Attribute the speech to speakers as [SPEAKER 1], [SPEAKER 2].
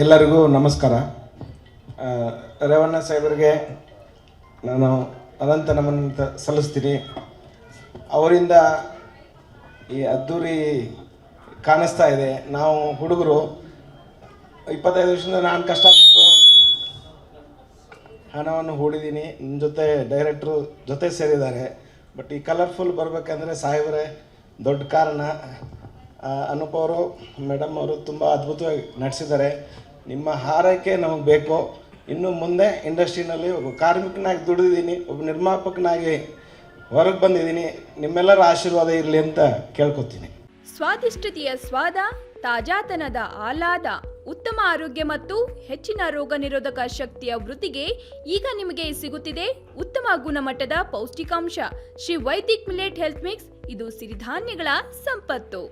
[SPEAKER 1] ಎಲ್ಲರಿಗೂ ನಮಸ್ಕಾರ. ರೇವಣ್ಣ ಸಾಹೇಬರಿಗೆ ನಾನು ಅನಂತ ನಮನ ಸಲ್ಲಿಸ್ತೀನಿ. ಅವರಿಂದ ಈ ಅದ್ದೂರಿ ಕಾಣಿಸ್ತಾ ಇದೆ. ನಾವು ಹುಡುಗರು 25 ವರ್ಷದಿಂದ ನಾನು ಕಷ್ಟಪಟ್ಟು ಹಣವನ್ನು ಹೂಡಿದ್ದೀನಿ. ನನ್ನ ಜೊತೆ ಡೈರೆಕ್ಟ್ರು ಜೊತೆ ಸೇರಿದ್ದಾರೆ. ಬಟ್ ಈ ಕಲರ್ಫುಲ್ ಬರಬೇಕಂದ್ರೆ ಸಾಹೇಬರೇ ದೊಡ್ಡ ಕಾರಣ. ಅನೂಪ್ ಅವರು, ಮೇಡಮ್ ಅವರು ತುಂಬ ಅದ್ಭುತವಾಗಿ ನಡೆಸಿದ್ದಾರೆ. ನಿಮ್ಮ ಹಾರೈಕೆ ನಮಗೆ ಬೇಕು. ಇನ್ನು ಮುಂದೆ ಇಂಡಸ್ಟ್ರಿನಲ್ಲಿ ಒಬ್ಬ ಕಾರ್ಮಿಕನಾಗಿ ದುಡಿದಿದ್ದೀನಿ, ಒಬ್ಬ ನಿರ್ಮಾಪಕನಾಗಿ ಹೊರಗೆ ಬಂದಿದ್ದೀನಿ. ನಿಮ್ಮೆಲ್ಲರ ಆಶೀರ್ವಾದ ಇರಲಿ ಅಂತ ಕೇಳ್ಕೊತೀನಿ.
[SPEAKER 2] ಸ್ವಾದಿಷ್ಟತೆಯ ಸ್ವಾದ, ತಾಜಾತನದ ಆಹ್ಲಾದ, ಉತ್ತಮ ಆರೋಗ್ಯ ಮತ್ತು ಹೆಚ್ಚಿನ ರೋಗ ನಿರೋಧಕ ಶಕ್ತಿಯ ವೃತ್ತಿಗೆ ಈಗ ನಿಮಗೆ ಸಿಗುತ್ತಿದೆ ಉತ್ತಮ ಗುಣಮಟ್ಟದ ಪೌಷ್ಟಿಕಾಂಶ. Shri Vaidik millet health mix. ಇದು ಸಿರಿಧಾನ್ಯಗಳ ಸಂಪತ್ತು.